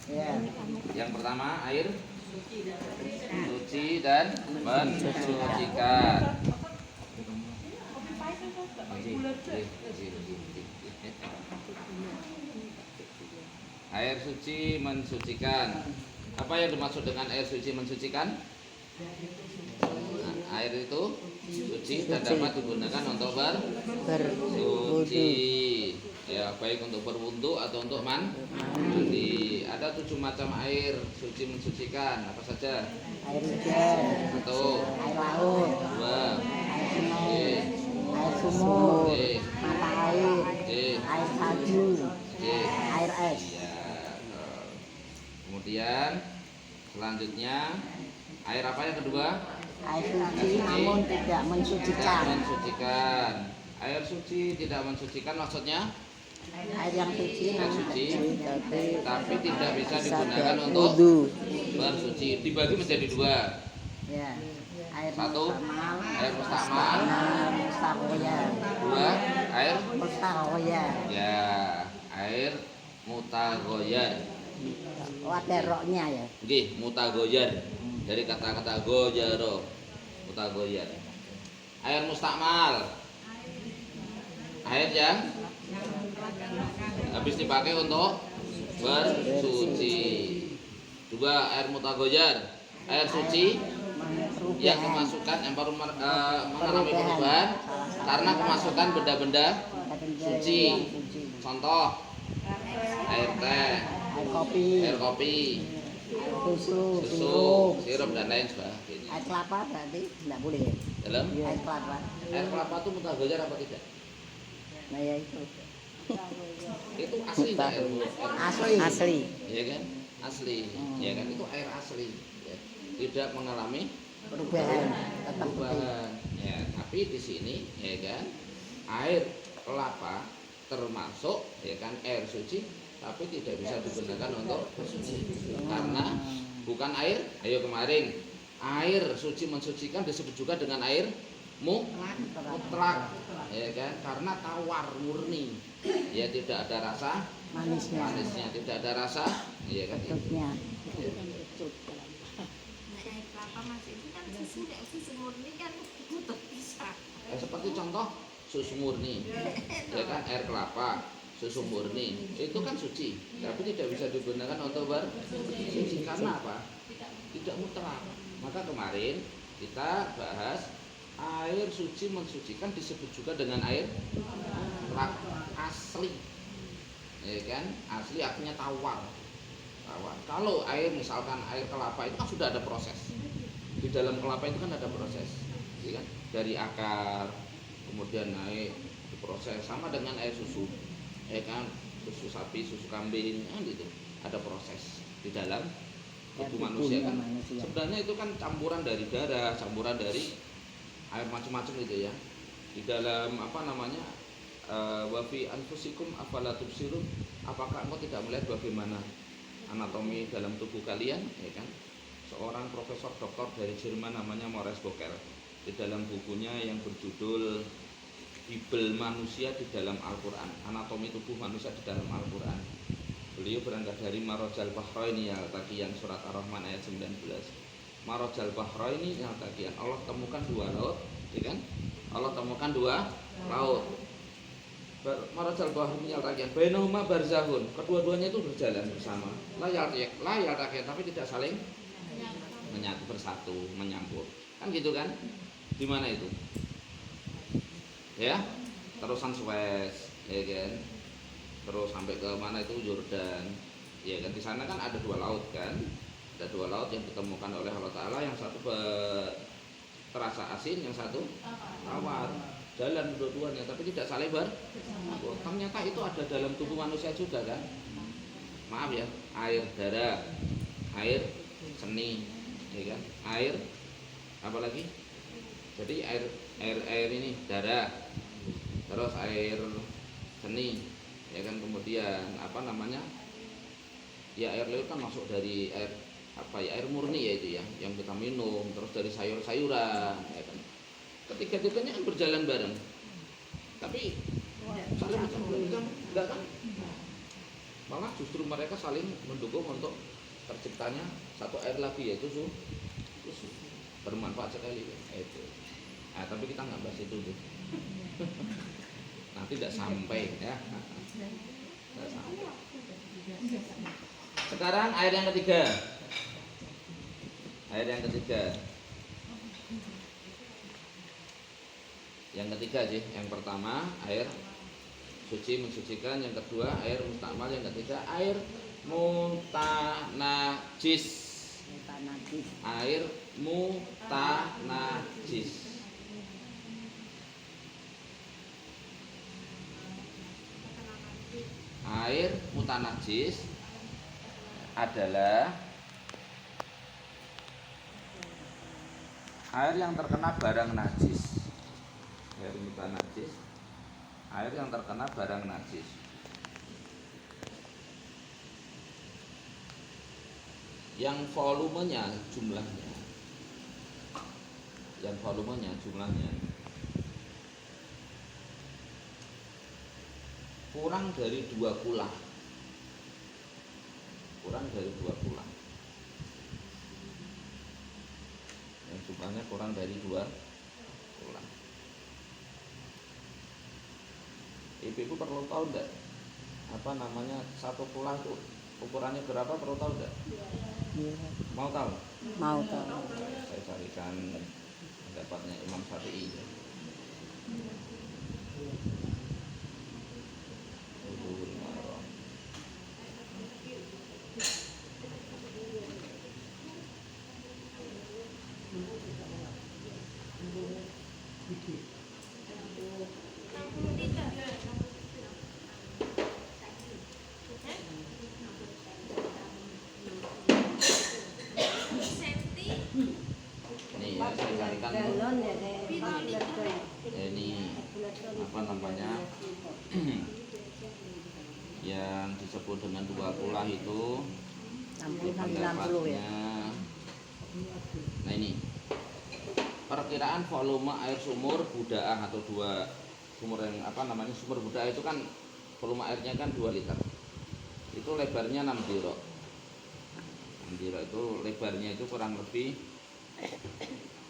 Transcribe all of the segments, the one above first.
Ya. Yang pertama air suci dan mensucikan. Air suci mensucikan. Apa yang dimaksud dengan air suci mensucikan? Nah, air itu suci dan dapat digunakan untuk bersuci. Ya, baik untuk berwudu atau untuk mandi. Ada 7 macam air suci mensucikan. Apa saja? Air hujan. 1. Air laut. 2. Air sungai. Oke. Air sumur. Oke. Mata air. Oke. Air salju. Oke. Air es. Ya. Kemudian selanjutnya air apa yang kedua? Air suci namun tidak mensucikan. Tidak mensucikan. Air suci tidak mensucikan maksudnya? Air yang suci Air namun suci, tapi tidak bisa bisa digunakan buat untuk wudu. bersuci. Dibagi menjadi 2. Ya. Air 1. mustakmal. Air mustakmal. Mustahoya. 2. Air Mustahoya. ya, air mutagoyar. Oh, ada roknya ya. Nggih, mutagoyar. Dari kata-kata goyaro. Mutagoyar. Air mustakmal. Air yang habis dipakai untuk bersuci. 2. Air mutagoyar. Air suci yang kemasukan yang baru mengalami perubahan karena kemasukan benda-benda suci. Contoh air teh, air kopi, susu, sirup dan lain sebagainya. air kelapa berarti tidak boleh ya? Dalam Air kelapa. air kelapa itu mutagoyar apa tidak? Nah ya itu. Itu asli Pak, air Asli. ya kan? Asli, ya kan? Itu air asli, ya. Tidak mengalami Perubahan tetap perubahan. Ya, tapi di sini, ya kan? Air kelapa termasuk, ya kan? Air suci, tapi tidak bisa digunakan untuk bersuci karena bukan air. Ayo kemarin, air suci mensucikan disebut juga dengan air mutlak, ya kan? Karena tawar murni, ya tidak ada rasa manisnya, tidak ada rasa, ya kan? Tutupnya. Ya. Air kelapa mas itu kan susu murni kan butuh bisa. Seperti contoh susu murni, ya kan? Air kelapa, susu murni itu kan suci, tapi tidak bisa digunakan untuk bersuci karena apa? Tidak mutlak. Maka kemarin kita bahas air suci mensucikan disebut juga dengan air mutlak asli, ya kan? Asli artinya tawar. Kalau air misalkan air kelapa itu kan sudah ada proses. Di dalam kelapa itu kan ada proses, ya kan? Dari akar kemudian naik diproses sama dengan air susu, ya kan? Susu sapi, susu kambing, kan gitu. Ada proses di dalam tubuh manusia kan. Sebenarnya itu kan campuran dari darah, campuran dari air macam-macam gitu ya. Di dalam apa namanya? Wa fi anfusikum afala tubsirun? Apakah engkau tidak melihat bagaimana anatomi dalam tubuh kalian, ya kan? Seorang profesor doktor dari Jerman namanya Maurice Boker di dalam bukunya yang berjudul Bibel Manusia di dalam Al-Quran, anatomi tubuh manusia di dalam Al-Quran. Beliau berangkat dari Marajal Bahraini yang takian surat Ar-Rahman ayat 19. Marajal Bahraini yang takian, Allah temukan 2 laut, ya kan? Allah temukan 2 laut. Marajal Bahraini yang takian, bainahuma barzahun, kedua-duanya itu berjalan bersama. Layal takian, tapi tidak saling menyatu, bersatu, menyampur. Kan gitu kan? Di mana itu? Ya, terusan Suez, ya kan? Terus sampai ke mana itu Yordan, ya kan? Di sana kan ada 2 laut kan? Ada 2 laut yang ditemukan oleh Allah Taala, yang satu terasa asin, yang satu tawar. Jalan dua-duanya, tapi tidak saling ternyata itu ada dalam tubuh manusia juga kan? Maaf ya, air darah, air seni, ya kan? Air apa lagi? Jadi air ini darah, terus air seni, ya kan? Kemudian apa namanya? Ya air laut kan masuk dari air apa ya, air murni ya itu ya, yang kita minum, terus dari sayur-sayuran, ya kan? Ketiga-tiganya kan berjalan bareng, tapi saling mencampur enggak kan? Malah justru mereka saling mendukung untuk terciptanya satu air lagi, yaitu susu. Bermanfaat sekali itu. Nah, tapi kita nggak bahas itu tuh. Nanti tidak sampai ya. Nggak sampai. Sekarang air yang ketiga. Air yang ketiga. Yang ketiga sih, yang pertama air suci mensucikan, yang kedua air mustakmal, yang ketiga air mutanajis. Mutanajis. Air mutanajis. Air mutanajis adalah air yang terkena barang najis. Air mutanajis, air yang terkena barang najis. Yang volumenya jumlahnya, kurang dari 2 kula. Yang jumlahnya kurang dari 2 kula. Ibu-ibu perlu tahu enggak apa namanya satu kula itu ukurannya berapa, perlu tahu enggak? Iya. Mau tahu? Mau tahu. Saya carikan pendapatnya Imam Syafi'i. Nih ya, saya carikan ini apa namanya yang disebut dengan 2 kula itu di 60 pendapatnya. ya. Nah ini perkiraan volume air sumur Budaah atau 2 sumur yang apa namanya sumur Budaah itu kan volume airnya kan 2 liter. Itu lebarnya 6 dirok. 6 dirok itu lebarnya itu kurang lebih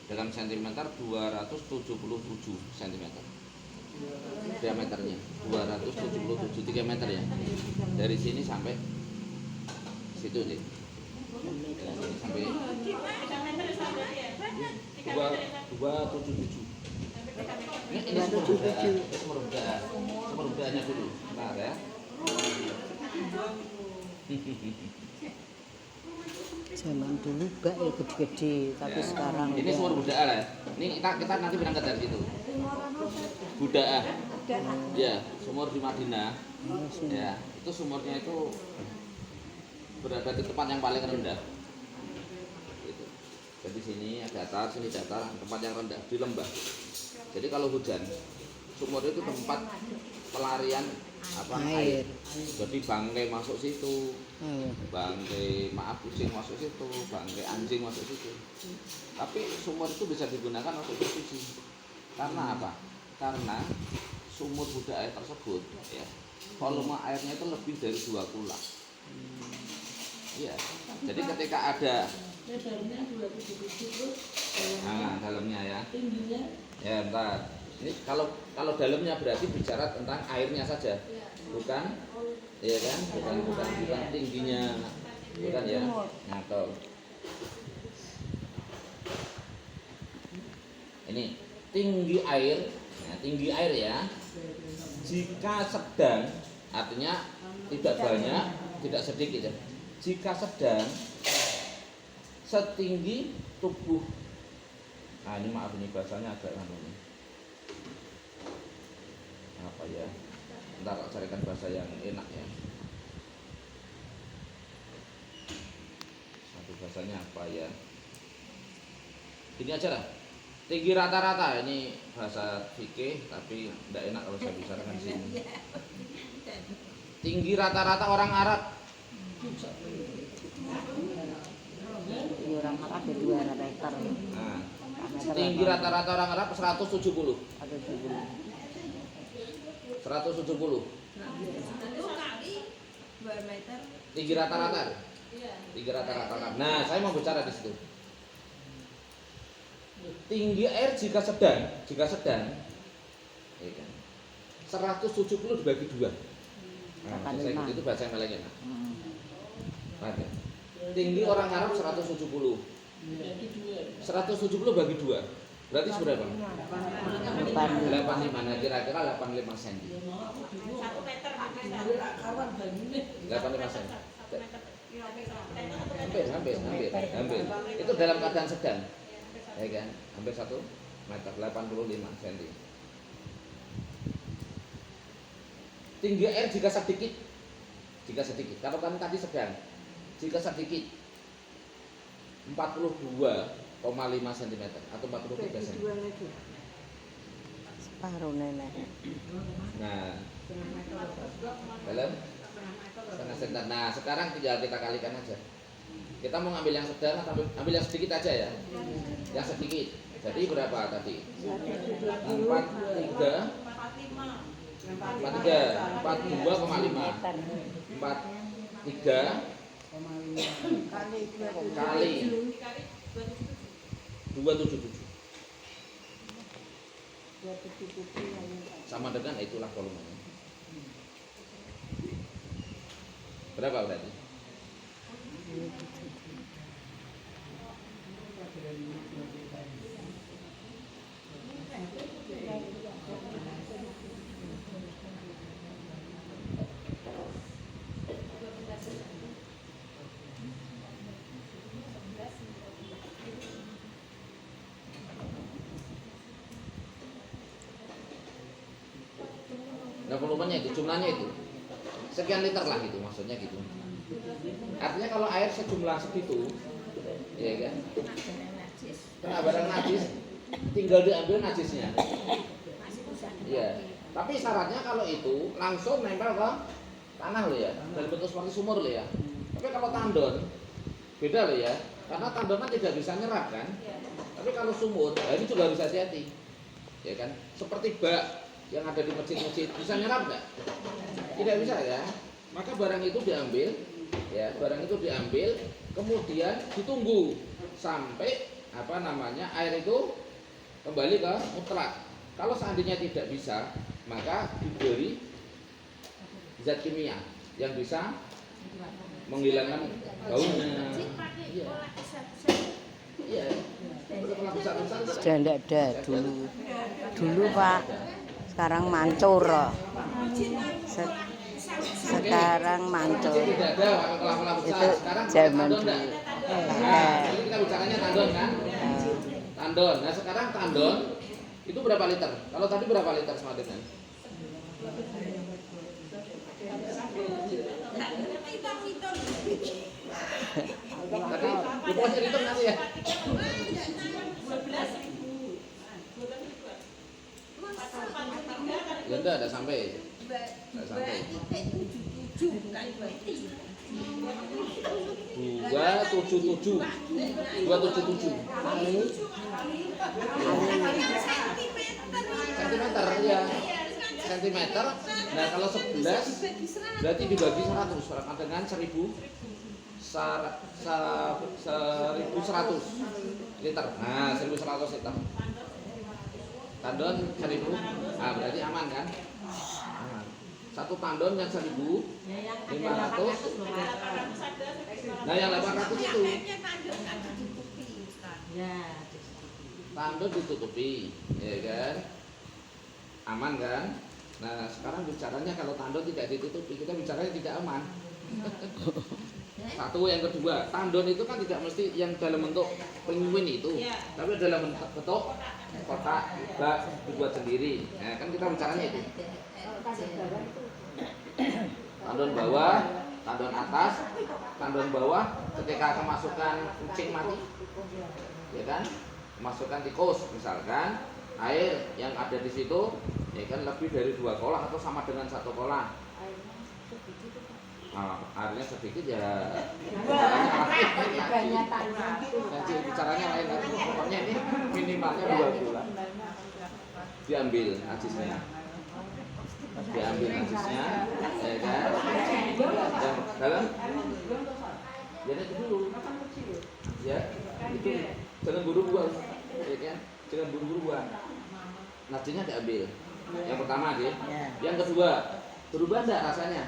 dalam sentimeter 277 cm. Diameternya 277 3 meter ya. Dari sini sampai situ sih. Dari sini sampai 277. Ini sumur Budaahnya dulu. Bentar ya. Zaman dulu gak gede-gede, tapi Ya. sekarang Ini udah. sumur Budaah lah. Ini kita nanti berangkat dari situ. Budaah. Ya, sumur di Madinah. Ya, itu sumurnya itu berada di tempat yang paling rendah. Gitu. Jadi sini datar, sini datar, tempat yang rendah di lembah. Jadi kalau hujan, sumur itu tempat pelarian apa air. Jadi bangkai masuk situ, bangkai kucing masuk situ, bangkai anjing masuk situ. Tapi sumur itu bisa digunakan untuk bersuci. Karena apa? Karena sumur Budaah tersebut ya, volume airnya itu lebih dari 2 kula. Iya. Jadi ketika ada dalamnya ya. Ya, bentar. Ini kalau dalamnya berarti bicara tentang airnya saja. Bukan ya kan? Bukan tingginya. Bukan ya. Atau ini tinggi air. Nah, tinggi air ya. Jika sedang, artinya tidak banyak, tidak sedikit ya. Jika sedang, setinggi tubuh. Nah ini maaf, ini bahasanya agak ini. Apa ya? Ntar tak carikan bahasa yang enak ya. Satu bahasanya apa ya? Ini aja lah. Tinggi rata-rata, ini bahasa fikih tapi tidak enak kalau saya bicarakan sini. Tinggi rata-rata orang Arab. Ini orang Arab ya 2 meter. Nah, tinggi rata-rata orang Arab 170. 170. 170. 2 meter. Tinggi rata-rata. Tinggi rata-rata. Nah, saya mau bicara di situ. Tinggi air jika sedang, ya kan, 170 dibagi 2. Nah, saya itu bahasa yang lainnya. Ada. Tinggi orang Arab 170. 170 bagi 2. Berarti seberapa? 85. Nah, kira-kira 85 cm. 1 meter. 85 cm. Hampir. Itu dalam keadaan sedang. Ya kan? Hampir 1 meter, 85 cm. Tinggi air jika sedikit. Kalau kan tadi sedang. Jika sedikit 42,5 cm atau 43 cm. Separuh nenek. Nah, dalam setengah cm. Nah, sekarang tinggal kita kalikan aja. Kita mau ngambil yang sedang atau ambil yang sedikit aja ya. Yang sedikit. Jadi berapa tadi? 43,5 kali 277 sama dengan itulah volumenya. Berapa berarti? Nah, volumenya itu, jumlahnya itu sekian liter lah gitu, maksudnya gitu. Artinya kalau air sejumlah segitu, ya kan, kena barang najis, tinggal diambil najisnya. Ya, tapi syaratnya kalau itu langsung nempel ke tanah loh ya, dalam bentuk seperti sumur loh ya. Tapi kalau tandon beda loh ya, karena tandon kan tidak bisa nyerap kan. Tapi kalau sumur, ya ini juga bisa hati-hati, ya kan. Seperti bak yang ada di masjid-masjid bisa nyerap nggak? Tidak bisa ya. Maka barang itu diambil, ya kemudian ditunggu sampai air itu kembali ke mutlak. Kalau seandainya tidak bisa, maka diberi zat kimia yang bisa menghilangkan baunya. Iya. Sudah tidak ada dulu Pak. Sekarang mancur. Sekarang mancur. Itu zaman dulu. Nah, ini kita bicaranya tandon kan? Tandon. Nah, sekarang tandon itu berapa liter? Kalau tadi berapa liter sama dengan? Tadi pokoknya hitung nanti ya. Ya enggak ada sampai. Enggak sampai. 277. Sentimeter ya. Sentimeter. Nah, kalau 11 berarti dibagi 100 sama dengan 1100 liter. Nah, 1100 liter. Tandon 1000. Ah, berarti aman kan? Aman. Satu tandon yang 1500. Nah, yang 800 itu. Tandon ditutupi, ya kan? Aman kan? Nah, sekarang bicaranya kalau tandon tidak ditutupi, kita bicaranya tidak aman. Satu, yang kedua, tandon itu kan tidak mesti yang dalam bentuk penguin itu, tapi dalam bentuk kotak bak dibuat sendiri. Nah, kan kita bicaranya itu. Tandon bawah, tandon atas, tandon bawah ketika kemasukan kucing mati, ya kan? Kemasukan tikus misalkan, air yang ada di situ, ya kan, lebih dari 2 kolah atau sama dengan 1 kolah. Nah, airnya sedikit ya. Caranya lain. Pokoknya ini minimalnya 2 bulan. Diambil najisnya. diambil najisnya, ya kan? Yang dalam, jadi itu dulu, ya itu jangan buru-buru, ya kan? Jangan buru-buru buang. Najisnya diambil. Yang pertama deh. Yang kedua, berubah enggak rasanya?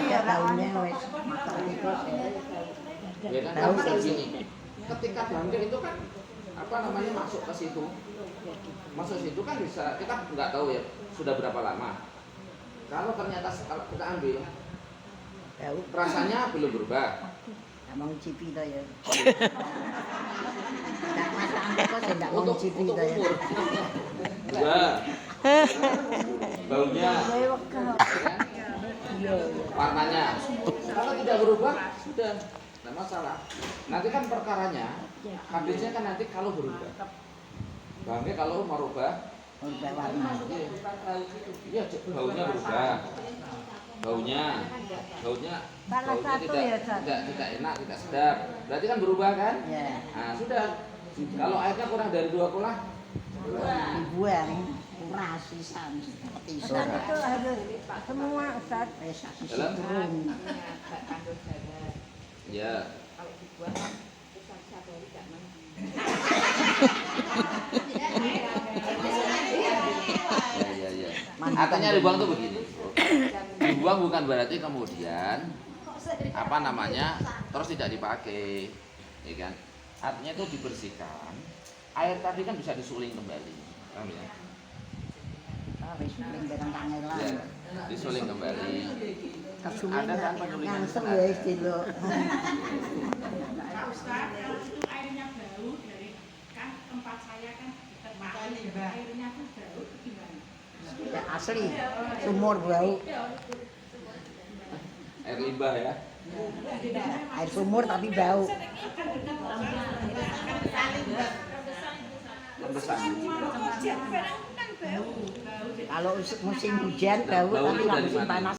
Ya tahunya wes. Ya kan? Tahu kan gini. Ketika diambil itu kan apa namanya masuk ke situ. Masuk situ kan bisa kita nggak tahu ya sudah berapa lama. Kalau ternyata kalau kita ambil rasanya belum berubah. Mau cipi dah ya. Tak masak kok tidak mau Untuk cipi dah ya. umur. Dua. Baunya. Ya kan? Warnanya. Kalau tidak berubah sudah tidak masalah. Nanti kan perkaranya habisnya kan nanti kalau berubah. Bangke kalau merubah warna. Iya, baunya berubah. Baunya tidak enak, tidak sedap. Berarti kan berubah kan? Ya. Nah, sudah. Kalau airnya kurang dari 2 kulah, Dibuang. Kuras sisan. Ustaz itu harus semua Ustaz. dalam Turun. ya. Ya. Artinya dibuang tuh begini. Dibuang bukan berarti kemudian apa namanya terus tidak dipakai, ya kan? Artinya itu dibersihkan. Air tadi kan bisa disuling kembali, paham ya? Disuling dengan kangelan. Ya, disuling kembali. Kesulingan Ada kan penyulingan? langsung ya istilo. Ustaz, kalau itu airnya bau dari kan tempat saya kan tempat airnya tuh bau gimana? Ya, asli sumur bau. Air limbah ya. Air sumur tapi bau. Rembesan. Kalau musim hujan bau Bau tapi itu kalau dari musim mana? panas